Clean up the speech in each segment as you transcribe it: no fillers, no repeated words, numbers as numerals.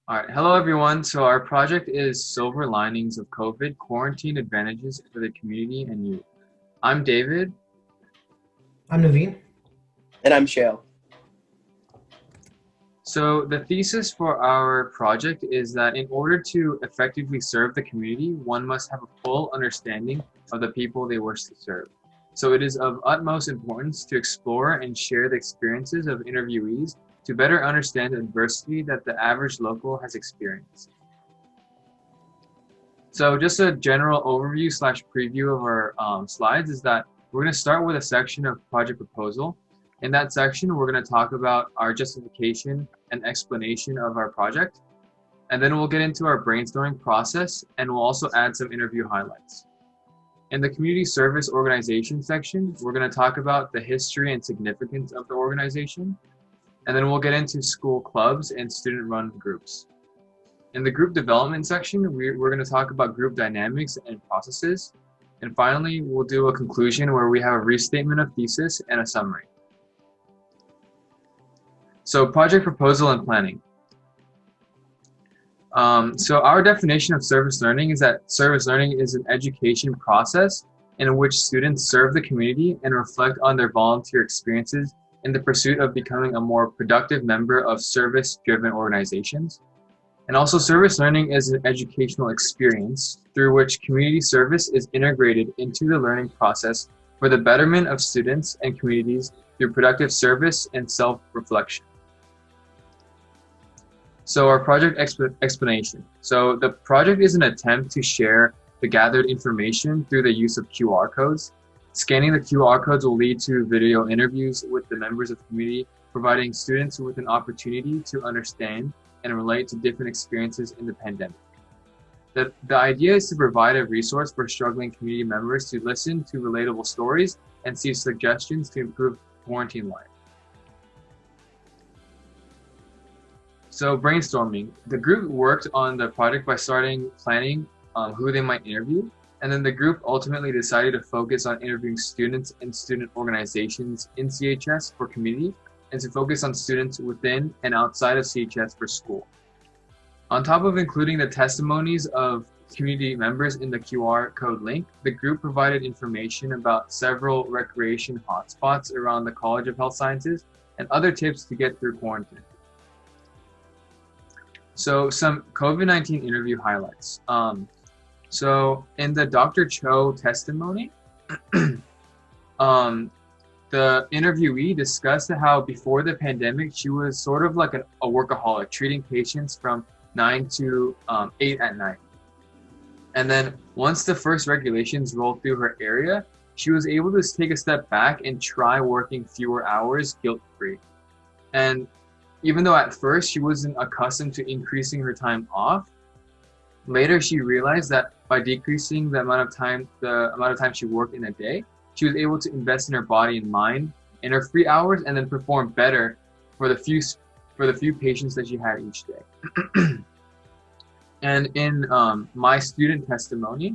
All right, hello everyone. So our project is Silver Linings of COVID, Quarantine Advantages for the Community and Youth. I'm David. I'm Naveen. And I'm Shale. So the thesis for our project is that in order to effectively serve the community, one must have a full understanding of the people they wish to serve. So it is of utmost importance to explore and share the experiences of interviewees to better understand the adversity that the average local has experienced. So just a general overview slash preview of our slides is that we're going to start with a section of project proposal. In that section, we're going to talk about our justification and explanation of our project. And then we'll get into our brainstorming process, and we'll also add some interview highlights. In the community service organization section, we're going to talk about the history and significance of the organization. And then we'll get into school clubs and student-run groups. In the group development section, we're going to talk about group dynamics and processes. And finally, we'll do a conclusion where we have a restatement of thesis and a summary. So project proposal and planning. So our definition of service learning is that service learning is an education process in which students serve the community and reflect on their volunteer experiences in the pursuit of becoming a more productive member of service-driven organizations. And also, service learning is an educational experience through which community service is integrated into the learning process for the betterment of students and communities through productive service and self-reflection. So our project explanation. So the project is an attempt to share the gathered information through the use of QR codes. Scanning the QR codes will lead to video interviews with the members of the community, providing students with an opportunity to understand and relate to different experiences in the pandemic. The idea is to provide a resource for struggling community members to listen to relatable stories and see suggestions to improve quarantine life. So brainstorming. The group worked on the project by starting planning who they might interview, and then the group ultimately decided to focus on interviewing students and student organizations in CHS for community, and to focus on students within and outside of CHS for school. On top of including the testimonies of community members in the QR code link, the group provided information about several recreation hotspots around the College of Health Sciences and other tips to get through quarantine. So some COVID-19 interview highlights. So in the Dr. Cho testimony, the interviewee discussed how before the pandemic, she was sort of like a workaholic, treating patients from 9 to 8 at night. And then once the first regulations rolled through her area, she was able to take a step back and try working fewer hours guilt-free. And even though at first she wasn't accustomed to increasing her time off, later she realized that by decreasing the amount of time she worked in a day, she was able to invest in her body and mind in her free hours and then perform better for the few patients that she had each day. And in my student testimony,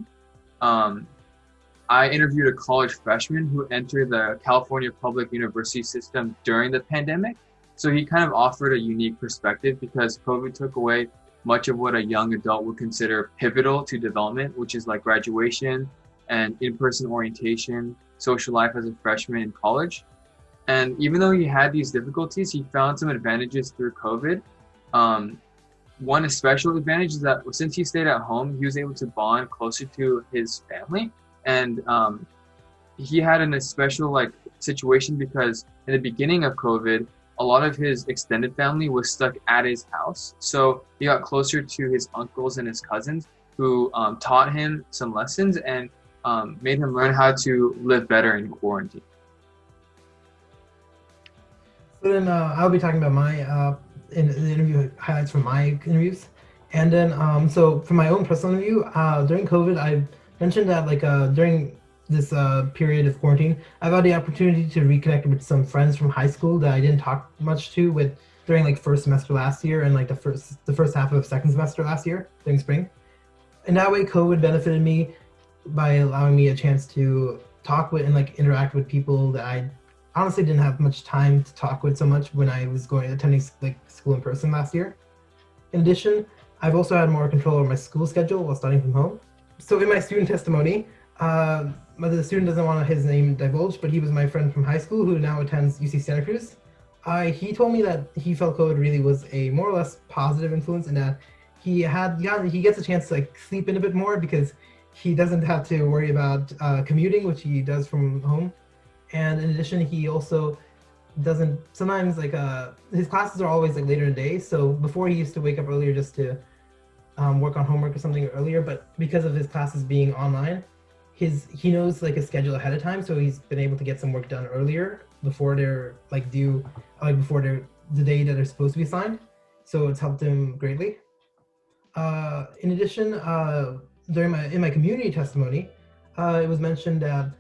I interviewed a college freshman who entered the California public university system during the pandemic. So he kind of offered a unique perspective because COVID took away much of what a young adult would consider pivotal to development, which is like graduation and in-person orientation, social life as a freshman in college. And even though he had these difficulties, he found some advantages through COVID. One special advantage is that since he stayed at home, he was able to bond closer to his family. And he had a special situation because in the beginning of COVID, a lot of his extended family was stuck at his house. So he got closer to his uncles and his cousins who taught him some lessons and made him learn how to live better in quarantine. So then I'll be talking about my in the interview highlights from my interviews, and then so for my own personal interview during COVID, I mentioned that during this period of quarantine, I've had the opportunity to reconnect with some friends from high school that I didn't talk much to with during first semester last year and the first half of second semester last year during spring. And that way, COVID benefited me by allowing me a chance to talk with and interact with people that I honestly didn't have much time to talk with so much when I was attending school in person last year. In addition, I've also had more control over my school schedule while studying from home. So in my student testimony, the student doesn't want his name divulged, but he was my friend from high school who now attends UC Santa Cruz. He told me that he felt COVID really was a more or less positive influence, and that he gets a chance to like sleep in a bit more because he doesn't have to worry about commuting, which he does from home. And in addition, he also doesn't sometimes like his classes are always like later in the day. So before he used to wake up earlier just to work on homework or something earlier, but because of his classes being online, he knows like his schedule ahead of time, so he's been able to get some work done earlier before they're like due, like before they're the day that they're supposed to be assigned. So it's helped him greatly. In addition, in my community testimony, it was mentioned that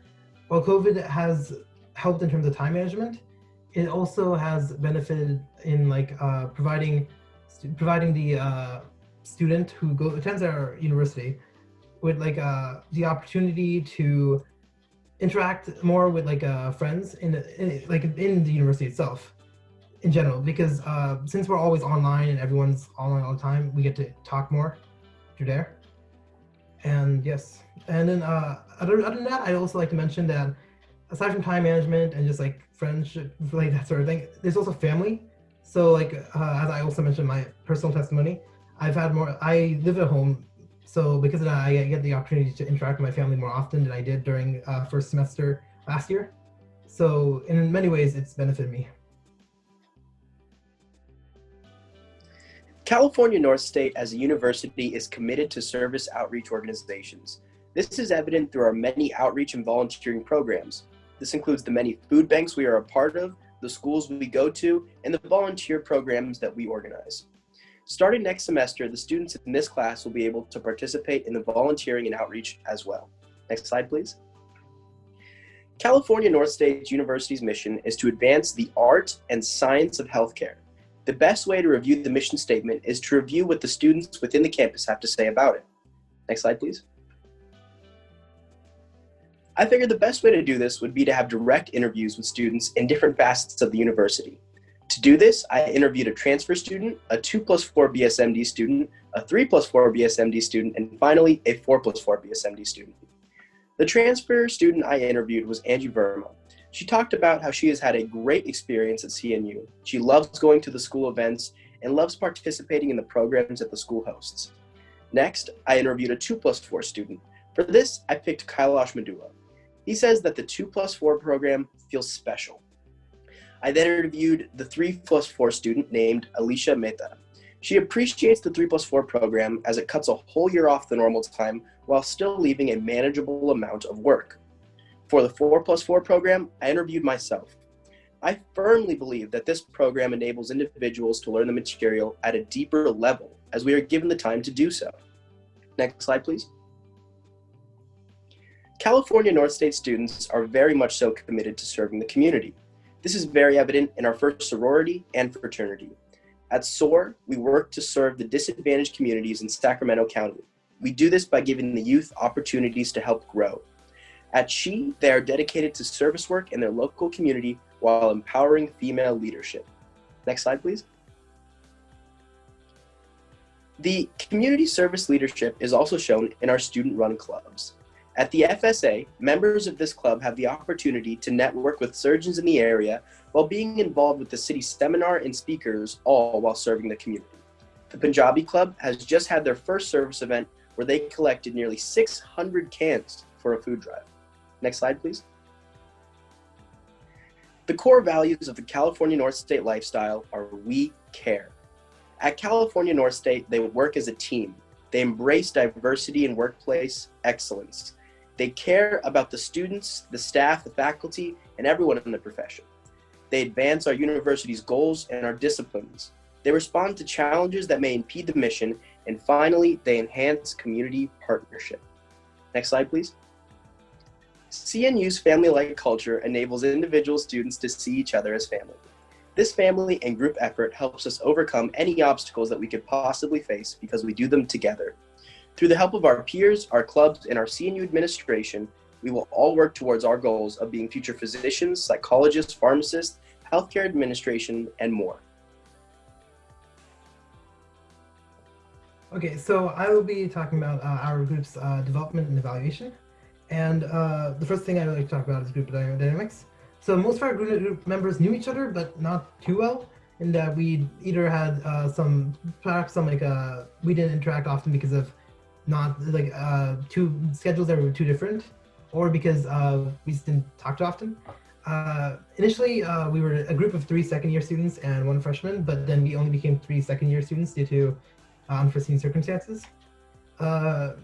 while COVID has helped in terms of time management, it also has benefited in like providing the student who attends our university with like the opportunity to interact more with like friends in the university itself in general, because since we're always online and everyone's online all the time, we get to talk more through there. And yes, and then other than that, I'd also like to mention that aside from time management and just like friendship, like that sort of thing, there's also family. So like as I also mentioned in my personal testimony, I live at home, so because of that, I get the opportunity to interact with my family more often than I did during first semester last year. So in many ways, it's benefited me. California North State as a university is committed to service outreach organizations. This is evident through our many outreach and volunteering programs. This includes the many food banks we are a part of, the schools we go to, and the volunteer programs that we organize. Starting next semester, the students in this class will be able to participate in the volunteering and outreach as well. Next slide, please. California North State University's mission is to advance the art and science of healthcare. The best way to review the mission statement is to review what the students within the campus have to say about it. Next slide, please. I figured the best way to do this would be to have direct interviews with students in different facets of the university. To do this, I interviewed a transfer student, a 2+4 BSMD student, a 3+4 BSMD student, and finally a 4+4 BSMD student. The transfer student I interviewed was Angie Verma. She talked about how she has had a great experience at CNU. She loves going to the school events and loves participating in the programs that the school hosts. Next, I interviewed a 2+4 student. For this, I picked Kailash Madula. He says that the 2+4 program feels special. I then interviewed the 3+4 student named Alicia Mehta. She appreciates the 3+4 program as it cuts a whole year off the normal time while still leaving a manageable amount of work. For the 4+4 program, I interviewed myself. I firmly believe that this program enables individuals to learn the material at a deeper level as we are given the time to do so. Next slide, please. California North State students are very much so committed to serving the community. This is very evident in our first sorority and fraternity. At SOAR, we work to serve the disadvantaged communities in Sacramento County. We do this by giving the youth opportunities to help grow. At SHE, they are dedicated to service work in their local community while empowering female leadership. Next slide, please. The community service leadership is also shown in our student-run clubs. At the FSA, members of this club have the opportunity to network with surgeons in the area while being involved with the city's seminar and speakers, all while serving the community. The Punjabi Club has just had their first service event where they collected nearly 600 cans for a food drive. Next slide, please. The core values of the California North State lifestyle are we care. At California North State, they work as a team. They embrace diversity in workplace excellence. They care about the students, the staff, the faculty, and everyone in the profession. They advance our university's goals and our disciplines. They respond to challenges that may impede the mission. And finally, they enhance community partnership. Next slide, please. CNU's family-like culture enables individual students to see each other as family. This family and group effort helps us overcome any obstacles that we could possibly face because we do them together. Through the help of our peers, our clubs, and our CNU administration, we will all work towards our goals of being future physicians, psychologists, pharmacists, healthcare administration, and more. Okay, so I will be talking about our group's development and evaluation. And the first thing I would like to talk about is group dynamics. So most of our group members knew each other, but not too well. In that we either had perhaps some we didn't interact often because of not two schedules that were too different, or because we just didn't talk too often. Initially, we were a group of 3 second-year students and 1 freshman, but then we only became 3 second-year students due to unforeseen circumstances. So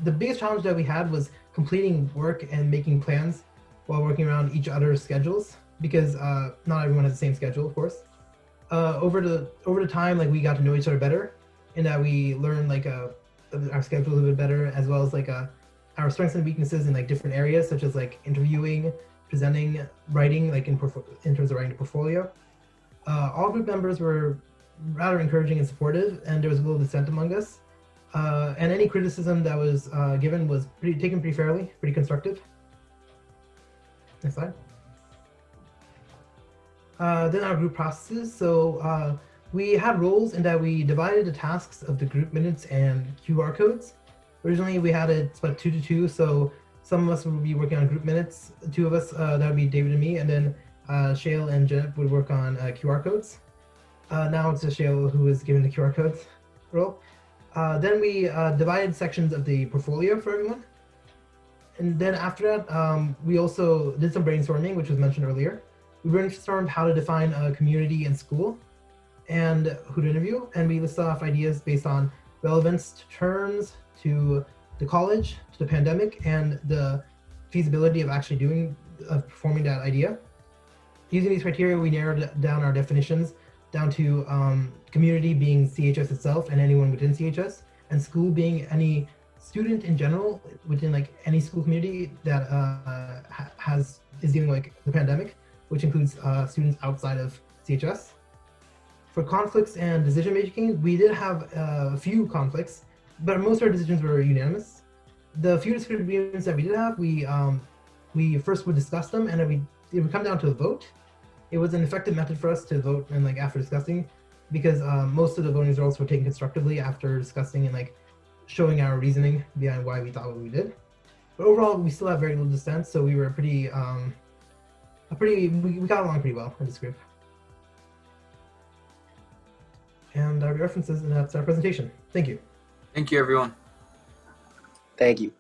the biggest challenge that we had was completing work and making plans while working around each other's schedules, because not everyone has the same schedule, of course. Over the time, like we got to know each other better, and that we learned our schedule a little bit better, as well as our strengths and weaknesses in like different areas, such as like interviewing, presenting, writing, like in terms of writing a portfolio. All group members were rather encouraging and supportive, and there was a little dissent among us. And any criticism that was given was taken pretty fairly, pretty constructive. Next slide. Then our group processes. So we had roles in that we divided the tasks of the group minutes and QR codes. Originally, we had it split 2 to 2. So some of us would be working on group minutes. 2 of us, that would be David and me, and then Shale and Jeanette would work on QR codes. Now it's just Shale who is given the QR codes role. Then we divided sections of the portfolio for everyone. And then after that, we also did some brainstorming, which was mentioned earlier. We brainstormed how to define a community and school and who to interview. And we listed off ideas based on relevance to terms, to the college, to the pandemic, and the feasibility of actually performing that idea. Using these criteria, we narrowed down our definitions down to community being CHS itself and anyone within CHS, and school being any student in general within like any school community that is dealing with the pandemic, which includes students outside of CHS. For conflicts and decision making, we did have a few conflicts, but most of our decisions were unanimous. The few disagreements that we did have, we first would discuss them, and then it would come down to a vote. It was an effective method for us to vote and like after discussing, because most of the voting results were taken constructively after discussing and like showing our reasoning behind why we thought what we did. But overall, we still have very little dissent, so we were we got along pretty well in this group. And our references, and that's our presentation. Thank you. Thank you, everyone. Thank you.